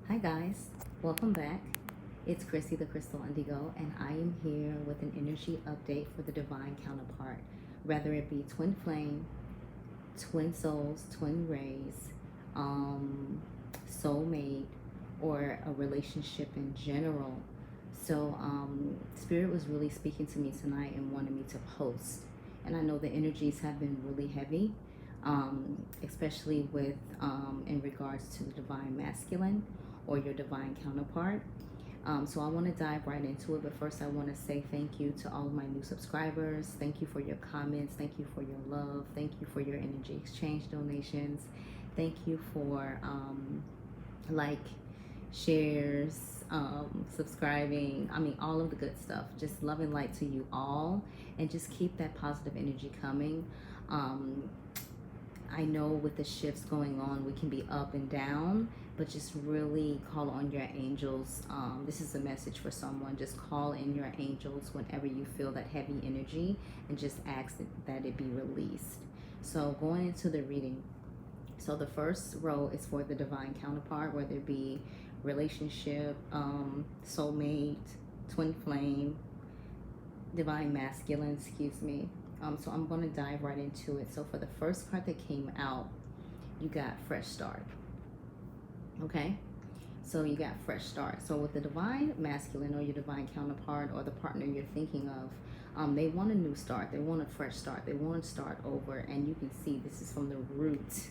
Hi guys, welcome back. It's Chrissy the Crystal Indigo, and I am here with an energy update for the divine counterpart, whether it be twin flame, twin souls, twin rays, soulmate, or a relationship in general. So, Spirit was really speaking to me tonight and wanted me to post. And I know the energies have been really heavy, especially with in regards to the divine masculine or your divine counterpart. So I want to dive right into it, but first I want to say thank you to all of my new subscribers. Thank you for your comments. Thank you for your love. Thank you for your energy exchange donations. Thank you for like, shares, subscribing. I mean, all of the good stuff. Just love and light to you all, and just keep that positive energy coming. I know with the shifts going on, we can be up and down, but just really call on your angels. This is a message for someone. Just call in your angels whenever you feel that heavy energy and just ask that it be released. So going into the reading. So the first row is for the divine counterpart, whether it be relationship, soulmate, twin flame, divine masculine, excuse me. So I'm going to dive right into it. So for the first card that came out, you got fresh start. Okay, so you got fresh start. So with the divine masculine or your divine counterpart or the partner you're thinking of, they want a new start. They want a fresh start. They want to start over. And you can see this is from the root,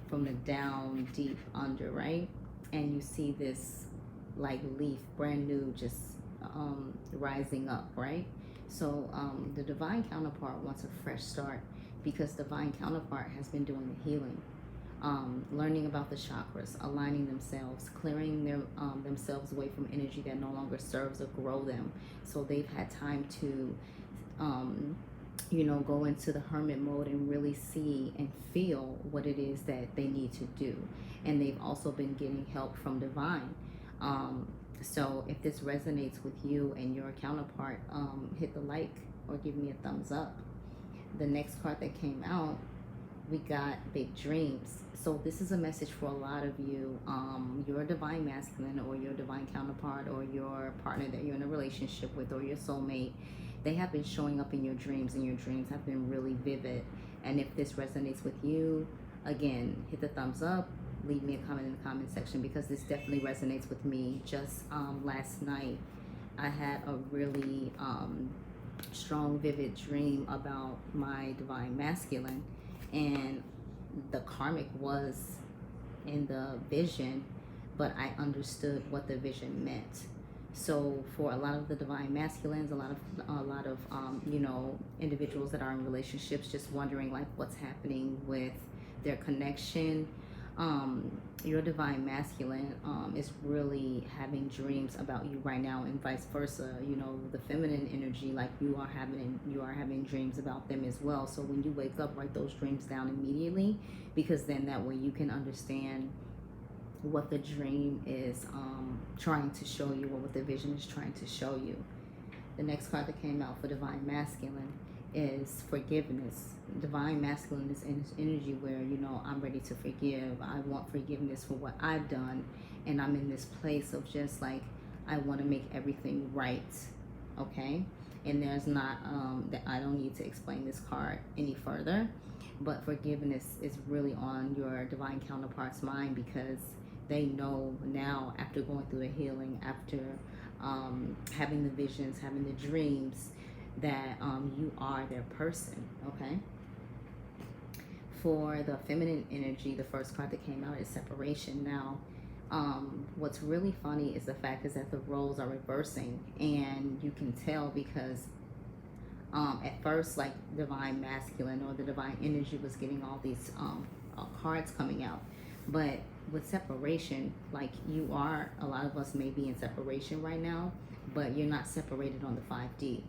from the down deep under, right? And you see this like leaf, brand new, just rising up, right? So the divine counterpart wants a fresh start because divine counterpart has been doing the healing, learning about the chakras, aligning themselves, clearing their themselves away from energy that no longer serves or grow them. So they've had time to go into the hermit mode and really see and feel what it is that they need to do. And they've also been getting help from divine. So if this resonates with you and your counterpart, hit the like or give me a thumbs up. The next card that came out, we got big dreams. So this is a message for a lot of you, your divine masculine or your divine counterpart or your partner that you're in a relationship with or your soulmate. They have been showing up in your dreams, and your dreams have been really vivid. And if this resonates with you, again, hit the thumbs up, leave me a comment in the comment section, because this definitely resonates with me. Just last night, I had a really strong, vivid dream about my divine masculine, and the karmic was in the vision, but I understood what the vision meant. So for a lot of the divine masculines, a lot of individuals that are in relationships, just wondering like what's happening with their connection, your divine masculine is really having dreams about you right now, and vice versa. The feminine energy, like you are having dreams about them as well. So when you wake up, write those dreams down immediately, because then that way you can understand what the dream is trying to show you, or what the vision is trying to show you. The next card that came out for divine masculine is forgiveness. Divine masculine is in this energy where, I'm ready to forgive. I want forgiveness for what I've done. And I'm in this place of just like, I want to make everything right. Okay. And there's not, that I don't need to explain this card any further, but forgiveness is really on your divine counterpart's mind, because they know now, after going through the healing, after having the visions, having the dreams, that you are their person. Okay. For the feminine energy, the first card that came out is separation. Now, what's really funny is the fact is that the roles are reversing, and you can tell because at first, like, divine masculine or the divine energy was getting all these cards coming out, but with separation, like, a lot of us may be in separation right now, but you're not separated on the 5D.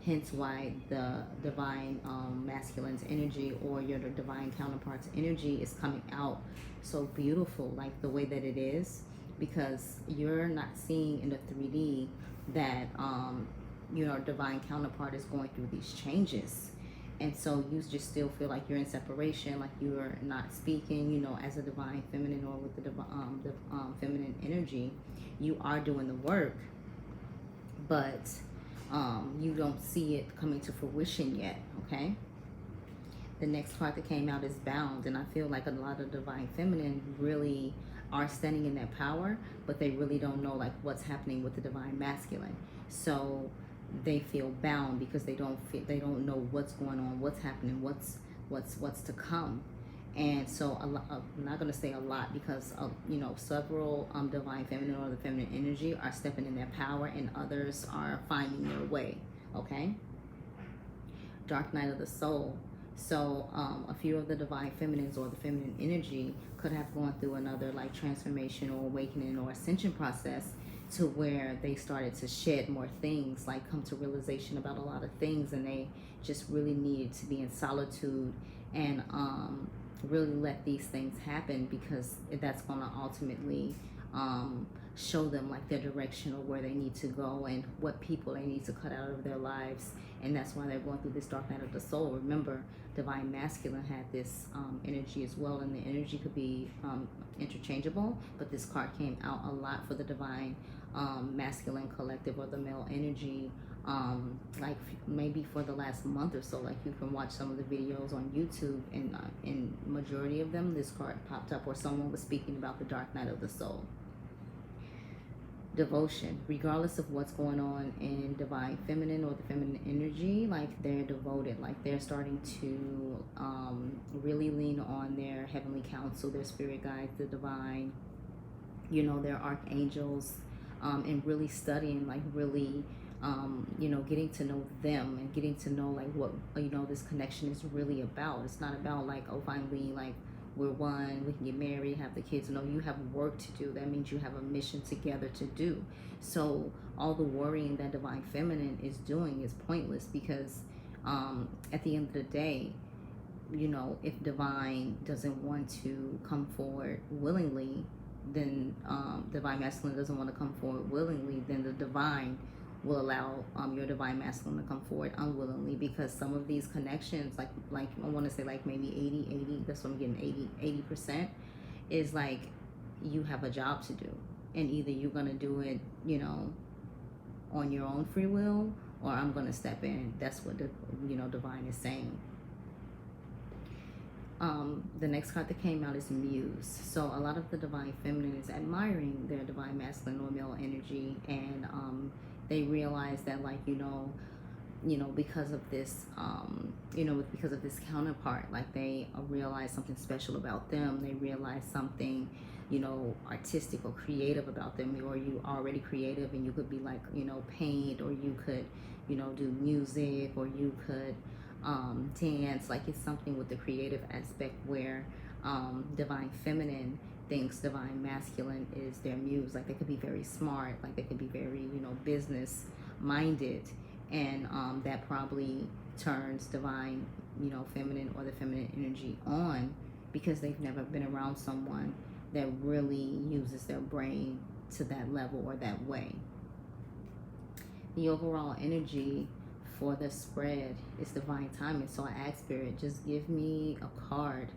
Hence why the divine masculine's energy or your divine counterpart's energy is coming out so beautiful, like the way that it is, because you're not seeing in the 3D that your divine counterpart is going through these changes. And so you just still feel like you're in separation, like you're not speaking, you know, as a divine feminine or with the feminine energy. You are doing the work, but you don't see it coming to fruition yet, okay? The next card that came out is bound, and I feel like a lot of divine feminine really are standing in their power, but they really don't know like what's happening with the divine masculine. So they feel bound because they don't know what's going on, what's happening, what's to come. And so I'm not going to say a lot because you know, several divine feminine or the feminine energy are stepping in their power, and others are finding their way. Okay. Dark night of the soul. So a few of the divine feminines or the feminine energy could have gone through another like transformation or awakening or ascension process, to where they started to shed more things, like come to realization about a lot of things, and they just really needed to be in solitude and really let these things happen, because that's going to ultimately show them like their direction or where they need to go and what people they need to cut out of their lives. And that's why they're going through this dark night of the soul. Remember, divine masculine had this energy as well, and the energy could be interchangeable, but this card came out a lot for the divine masculine collective or the male energy. Like maybe for the last month or so, like you can watch some of the videos on YouTube, and in majority of them this card popped up, or someone was speaking about the dark night of the soul. Devotion. Regardless of what's going on in divine feminine or the feminine energy, like they're devoted, like they're starting to really lean on their heavenly counsel, their spirit guides, the divine, you know, their archangels, and really studying, like really you know, getting to know them and getting to know like what, you know, this connection is really about. It's not about like, oh, finally, like we're one, we can get married, have the kids. No, you have work to do. That means you have a mission together to do. So all the worrying that divine feminine is doing is pointless, because at the end of the day, you know, if divine doesn't want to come forward willingly, then divine masculine doesn't want to come forward willingly, then the divine will allow your divine masculine to come forward unwillingly, because some of these connections, like I want to say like maybe 80, that's what I'm getting, 80% is like you have a job to do, and either you're going to do it, you know, on your own free will, or I'm going to step in. That's what the, you know, divine is saying. The next card that came out is Muse. So a lot of the divine feminine is admiring their divine masculine or male energy, and they realize that, like, you know, because of this, you know, because of this counterpart, like they realize something special about them. They realize something, you know, artistic or creative about them, or you already creative, and you could be like, you know, paint, or you could, you know, do music, or you could dance. Like it's something with the creative aspect where divine feminine thinks divine masculine is their muse. Like they could be very smart, like they could be very, you know, business minded, and that probably turns divine, you know, feminine or the feminine energy on, because they've never been around someone that really uses their brain to that level or that way. The overall energy for the spread is divine timing. So I asked Spirit, just give me a card,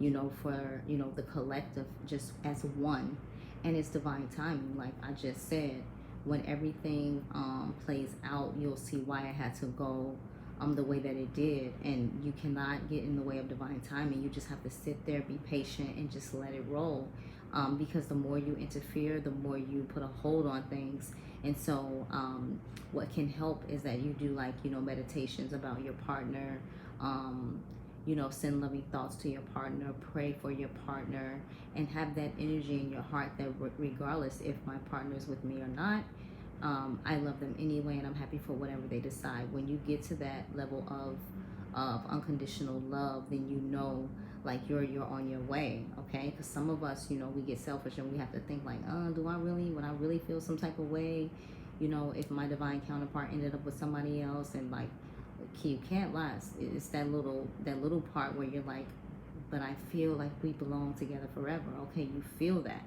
you know, for, you know, the collective, just as one, and it's divine timing. Like I just said, when everything plays out, you'll see why it had to go the way that it did, and you cannot get in the way of divine timing. You just have to sit there, be patient, and just let it roll, because the more you interfere, the more you put a hold on things. And so what can help is that you do, like, you know, meditations about your partner, you know, send loving thoughts to your partner, pray for your partner, and have that energy in your heart that regardless if my partner is with me or not, I love them anyway, and I'm happy for whatever they decide. When you get to that level of unconditional love, then you know, like you're on your way, okay? Because some of us, you know, we get selfish and we have to think like, would I really feel some type of way, you know, if my divine counterpart ended up with somebody else? And like, you can't last. It's that little part where you're like, but I feel like we belong together forever. Okay, you feel that,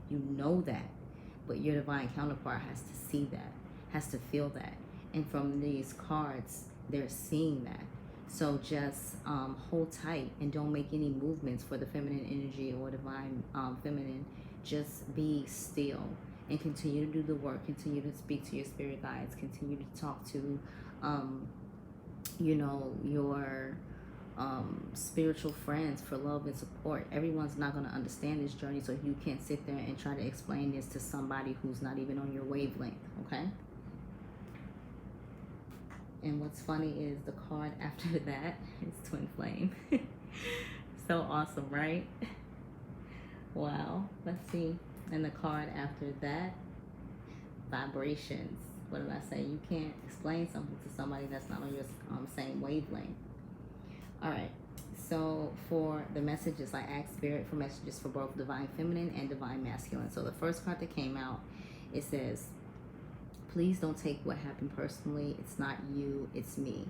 you know that, but your divine counterpart has to see that, has to feel that. And from these cards, they're seeing that. So just hold tight and don't make any movements for the feminine energy or divine feminine. Just be still and continue to do the work. Continue to speak to your spirit guides. Continue to talk to, your spiritual friends for love and support. Everyone's not going to understand this journey, so you can't sit there and try to explain this to somebody who's not even on your wavelength, okay? And what's funny is the card after that is Twin Flame. So awesome, right? Wow. Let's see. And the card after that, vibrations. What did I say? You can't explain something to somebody that's not on your same wavelength. All right. So for the messages, I asked Spirit for messages for both Divine Feminine and Divine Masculine. So the first card that came out, it says, please don't take what happened personally. It's not you, it's me.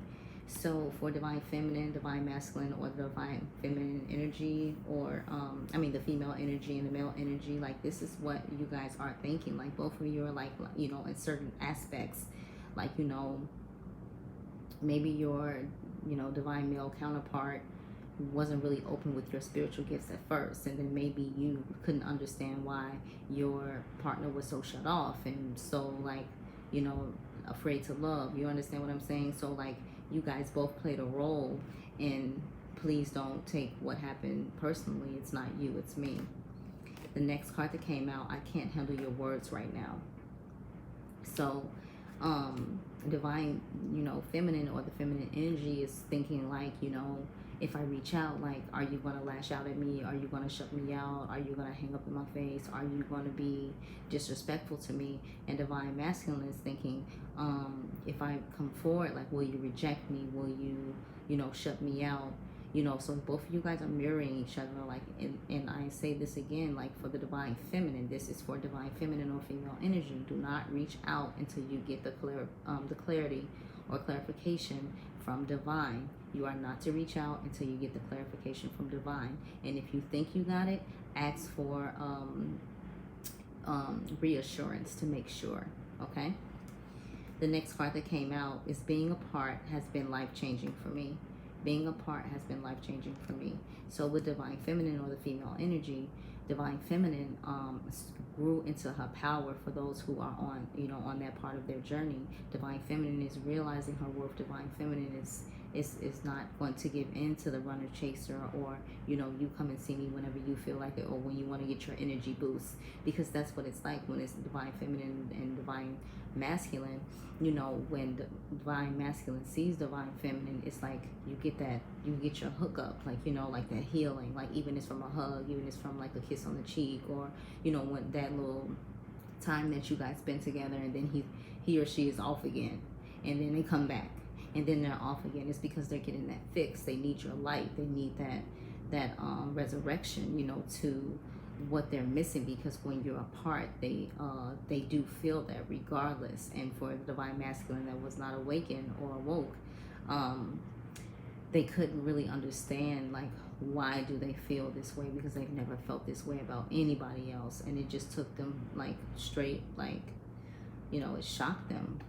So for Divine Feminine, Divine Masculine, or the Divine Feminine energy, or the female energy and the male energy, like this is what you guys are thinking. Like both of you are like, in certain aspects, like, maybe your, divine male counterpart wasn't really open with your spiritual gifts at first, and then maybe you couldn't understand why your partner was so shut off and so like, afraid to love. You understand what I'm saying? So like you guys both played a role, and please don't take what happened personally. It's not you, it's me. The next card that came out, I can't handle your words right now. So divine, feminine or the feminine energy is thinking like, if I reach out, like, are you going to lash out at me? Are you going to shut me out? Are you going to hang up in my face? Are you going to be disrespectful to me? And divine masculine is thinking, if I come forward, like, will you reject me? Will you, shut me out? So both of you guys are mirroring each other, like, and I say this again, like, for the divine feminine, this is for divine feminine or female energy. Do not reach out until you get the clarity or clarification from divine. You are not to reach out until you get the clarification from divine. And if you think you got it, ask for reassurance to make sure, okay? The next card that came out is being apart has been life-changing for me. Being apart has been life-changing for me. So with divine feminine or the female energy, divine feminine grew into her power for those who are on, on that part of their journey. Divine feminine is realizing her worth. Divine feminine is not going to give in to the runner chaser, or you come and see me whenever you feel like it, or when you want to get your energy boost, because that's what it's like when it's divine feminine and divine masculine. When the divine masculine sees divine feminine, it's like you get your hookup, like like that healing, like even it's from a hug, even it's from like a kiss on the cheek, or when that little time that you guys spend together, and then he or she is off again, and then they come back, and then they're off again. It's because they're getting that fix. They need your light. They need that resurrection, to what they're missing, because when you're apart, they do feel that regardless. And for the divine masculine that was not awakened or awoke, they couldn't really understand, like, why do they feel this way, because they've never felt this way about anybody else, and it just took them like straight, like, it shocked them.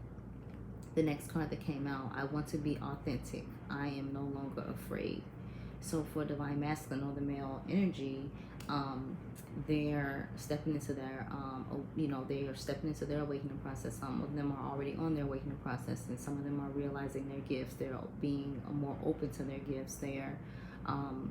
The next card that came out, I want to be authentic. I am no longer afraid. So for divine masculine or the male energy, they're stepping into their, they are stepping into their awakening process. Some of them are already on their awakening process, and some of them are realizing their gifts. They're being more open to their gifts. They're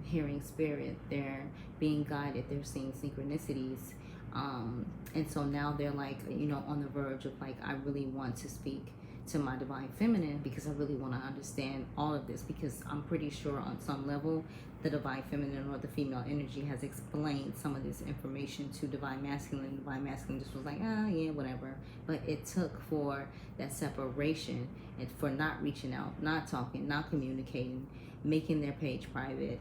hearing spirit. They're being guided. They're seeing synchronicities. And so now they're like, on the verge of like, I really want to speak to my divine feminine, because I really want to understand all of this, because I'm pretty sure on some level the divine feminine or the female energy has explained some of this information to divine masculine. Divine masculine just was like, yeah, whatever. But it took for that separation, and for not reaching out, not talking, not communicating, making their page private,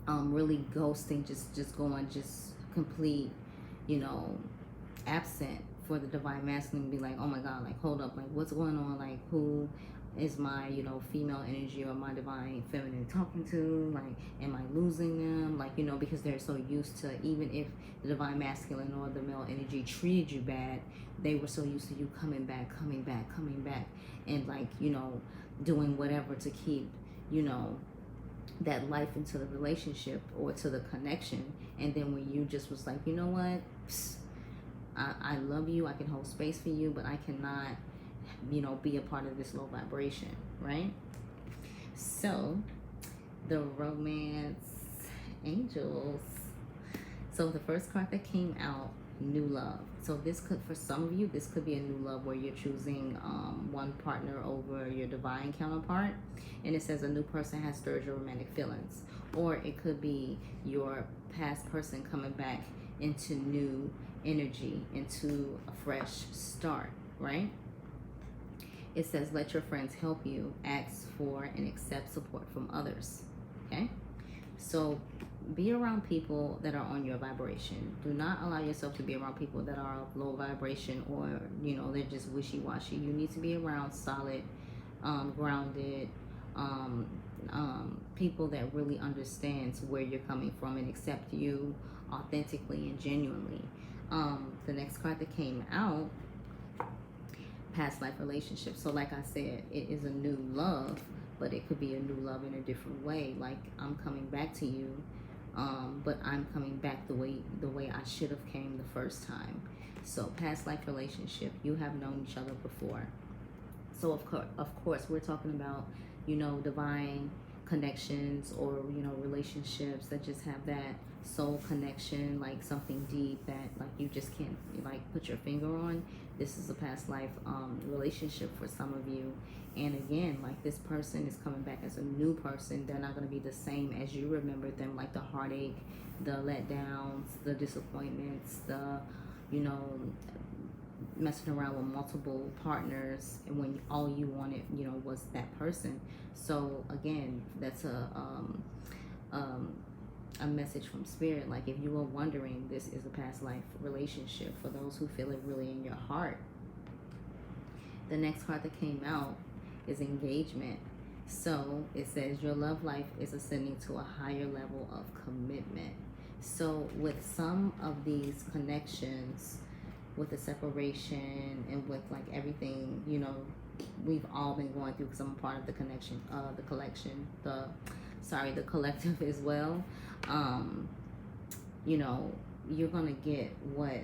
really ghosting, just going complete, absent, for the divine masculine to be like, oh my God, like, hold up, like, what's going on? Like, who is my, female energy or my divine feminine talking to? Like, am I losing them? Like, because they're so used to, even if the divine masculine or the male energy treated you bad, they were so used to you coming back, and like, doing whatever to keep, you know, that life into the relationship or to the connection. And then when you just was like, you know what, psst, I love you, I can hold space for you, but I cannot, you know, be a part of this low vibration, right? So the romance angels. So the first card that came out, new love. So this could, for some of you, this could be a new love where you're choosing one partner over your divine counterpart. And it says a new person has stirred your romantic feelings. Or it could be your past person coming back into new energy, into a fresh start, right? It says let your friends help you, ask for and accept support from others, okay? So be around people that are on your vibration. Do not allow yourself to be around people that are of low vibration, or, you know, they're just wishy-washy. You need to be around solid, grounded people that really understands where you're coming from and accept you authentically and genuinely. The next card that came out, past life relationship. So like I said, it is a new love, but it could be a new love in a different way. Like, I'm coming back to you, but I'm coming back the way I should have came the first time. So past life relationship, you have known each other before. So of course we're talking about, you know, divine connections, or, you know, relationships that just have that soul connection, like something deep that like you just can't like put your finger on. This is a past life relationship for some of you. And again, like, this person is coming back as a new person. They're not going to be the same as you remembered them, like the heartache, the letdowns, the disappointments, the, you know, messing around with multiple partners, and when all you wanted, you know, was that person. So again, that's a message from spirit. Like, if you were wondering, this is a past life relationship for those who feel it really in your heart. The next card that came out is engagement. So it says your love life is ascending to a higher level of commitment. So with some of these connections, with the separation and with like everything, you know, we've all been going through, because I'm a part of the connection, the collective as well. You know, you're gonna get what,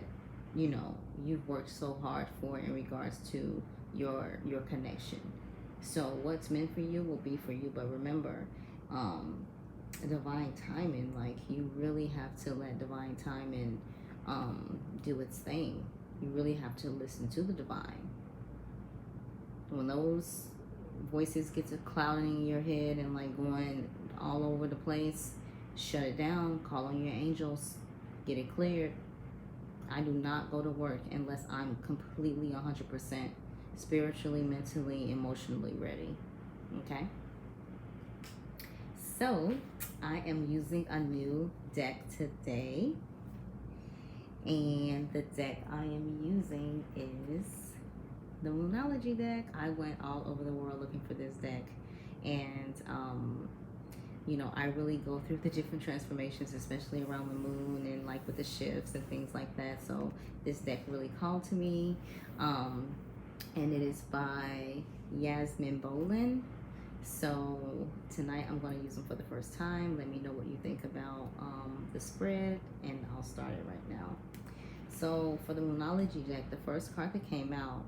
you know, you've worked so hard for in regards to your connection. So what's meant for you will be for you. But remember, divine timing, like, you really have to let divine timing do its thing. You really have to listen to the divine. When those voices get to clouding in your head and like going all over the place, shut it down, call on your angels, get it cleared. I do not go to work unless I'm completely 100% spiritually, mentally, emotionally ready. Okay? So I am using a new deck today. And the deck I am using is the Moonology deck. I went all over the world looking for this deck. And, you know, I really go through the different transformations, especially around the moon and like with the shifts and things like that. So this deck really called to me. And it is by Yasmin Bolin. So tonight I'm going to use them for the first time. Let me know what you think about the spread, and I'll start it right now. So for the Moonology deck, the first card that came out,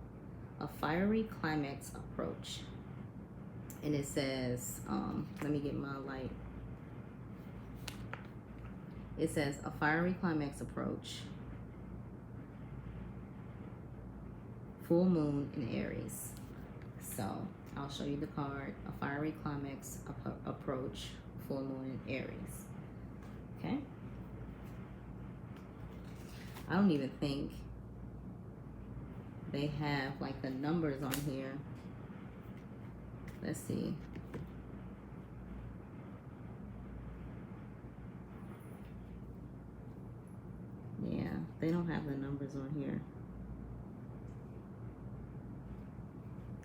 a fiery climax approach. And it says, let me get my light. It says a fiery climax approach, full moon in Aries. So I'll show you the card, a fiery climax approach, full moon in Aries. Okay. I don't even think they have like the numbers on here. Let's see. Yeah, they don't have the numbers on here.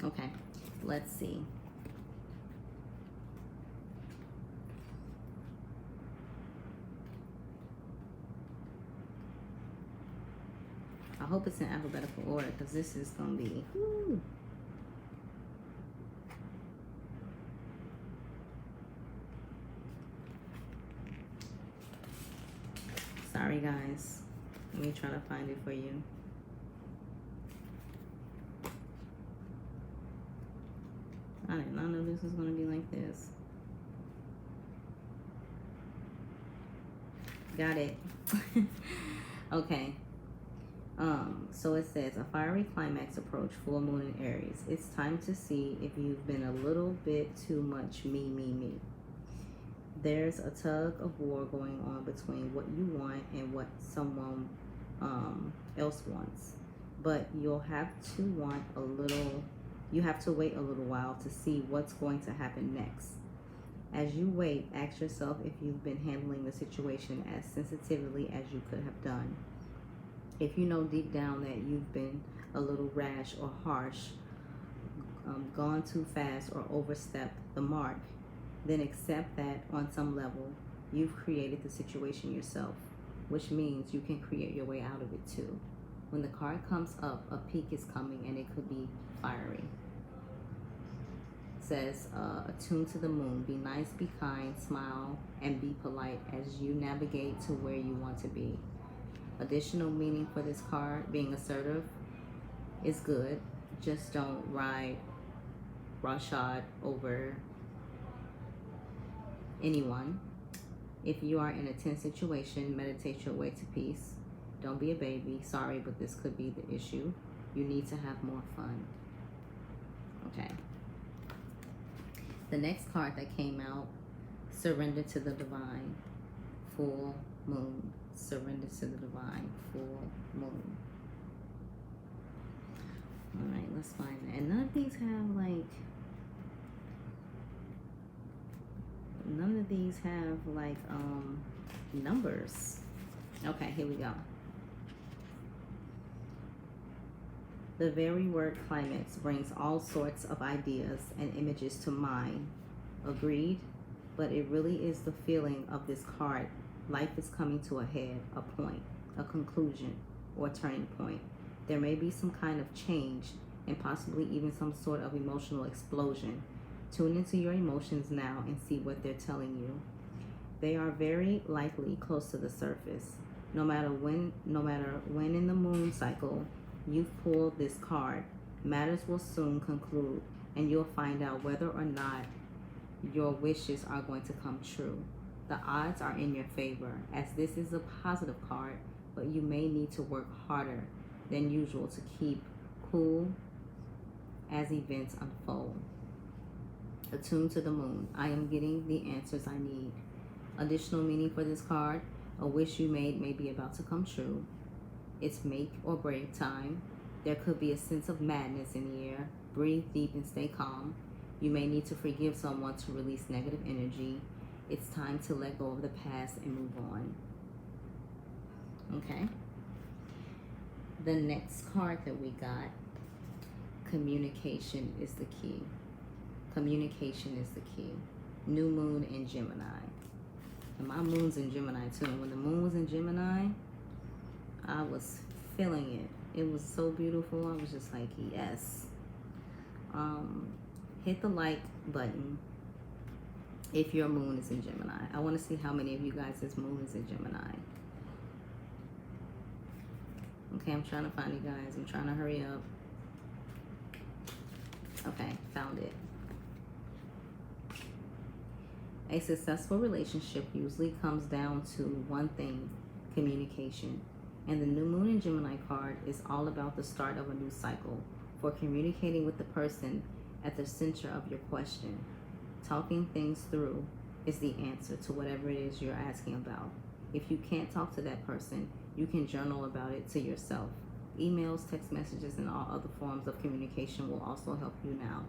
Okay, let's see. I hope it's in alphabetical order, because this is going to be... Whoo. guys. Let me try to find it for you. I did not know this was going to be like this. Got it. Okay. So it says, a fiery climax approach, full moon in Aries. It's time to see if you've been a little bit too much me. There's a tug of war going on between what you want and what someone else wants. But you have to wait a little while to see what's going to happen next. As you wait, ask yourself if you've been handling the situation as sensitively as you could have done. If you know deep down that you've been a little rash or harsh, gone too fast or overstepped the mark, then accept that on some level you've created the situation yourself, which means you can create your way out of it too. When the card comes up, a peak is coming and it could be fiery. It says, attune to the moon. Be nice, be kind, smile, and be polite as you navigate to where you want to be. Additional meaning for this card, being assertive is good. Just don't ride roughshod over anyone. If you are in a tense situation, meditate your way to peace. Don't be a baby. Sorry, but this could be the issue. You need to have more fun. Okay. The next card that came out, surrender to the divine, full moon. Surrender to the divine, full moon. All right, let's find that. And none of these have numbers. Okay, here we go. The very word climax brings all sorts of ideas and images to mind. Agreed? But it really is the feeling of this card. Life is coming to a head, a point, a conclusion, or a turning point. There may be some kind of change and possibly even some sort of emotional explosion. Tune into your emotions now and see what they're telling you. They are very likely close to the surface. No matter when in the moon cycle you've pulled this card, matters will soon conclude and you'll find out whether or not your wishes are going to come true. The odds are in your favor as this is a positive card, but you may need to work harder than usual to keep cool as events unfold. Attune to the moon. I am getting the answers I need. Additional meaning for this card, a wish you made may be about to come true. It's make or break time. There could be a sense of madness in the air. Breathe deep and stay calm. You may need to forgive someone to release negative energy. It's time to let go of the past and move on. Okay. The next card that we got, communication is the key. Communication is the key. New moon in Gemini. And my moon's in Gemini too. And when the moon was in Gemini, I was feeling it. It was so beautiful. I was just like, yes. Hit the like button if your moon is in Gemini. I want to see how many of you guys' moon is in Gemini. Okay, I'm trying to find you guys. I'm trying to hurry up. Okay, found it. A successful relationship usually comes down to one thing, communication. And the new moon in Gemini card is all about the start of a new cycle for communicating with the person at the center of your question. Talking things through is the answer to whatever it is you're asking about. If you can't talk to that person, you can journal about it to yourself. Emails, text messages, and all other forms of communication will also help you now.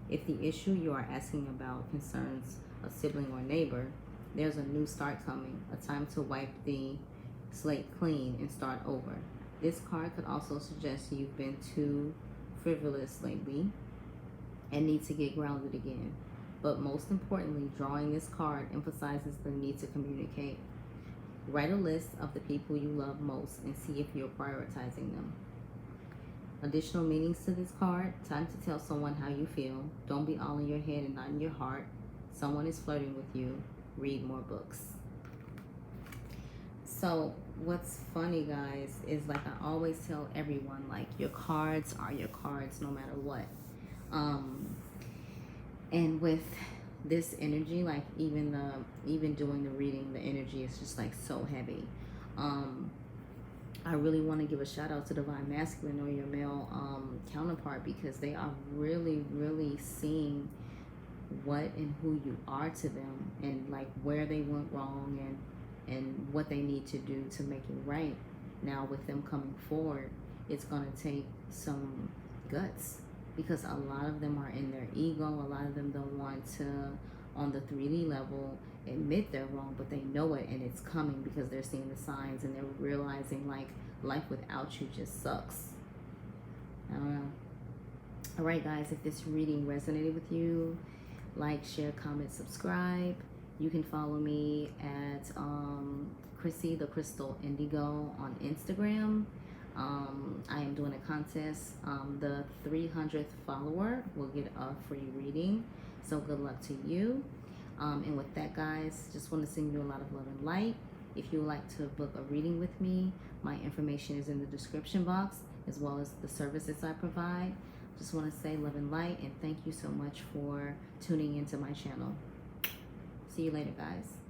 If the issue you are asking about concerns a sibling or neighbor, there's a new start coming, a time to wipe the slate clean and start over. This card could also suggest you've been too frivolous lately and need to get grounded again. But most importantly, drawing this card emphasizes the need to communicate. Write a list of the people you love most and see if you're prioritizing them. Additional meanings to this card, time to tell someone how you feel. Don't be all in your head and not in your heart. Someone is flirting with you. Read more books. So what's funny, guys, is like I always tell everyone, like your cards are your cards no matter what. And with this energy, like even doing the reading, the energy is just like so heavy. I really want to give a shout out to Divine Masculine or your male counterpart, because they are really, really seeing what and who you are to them, and like where they went wrong, and what they need to do to make it right. Now with them coming forward, it's going to take some guts, because a lot of them are in their ego. A lot of them don't want to, on the 3D level, admit they're wrong, but they know it, and it's coming because they're seeing the signs, and they're realizing like life without you just sucks. I don't know. All right, guys, if this reading resonated with you, like, share, comment, subscribe. You can follow me at Chrissy.thecrystalindigo on Instagram. I am doing a contest. The 300th follower will get a free reading. So good luck to you. And with that, guys, just want to send you a lot of love and light. If you would like to book a reading with me, my information is in the description box, as well as the services I provide. Just want to say love and light, and thank you so much for tuning into my channel. See you later, guys.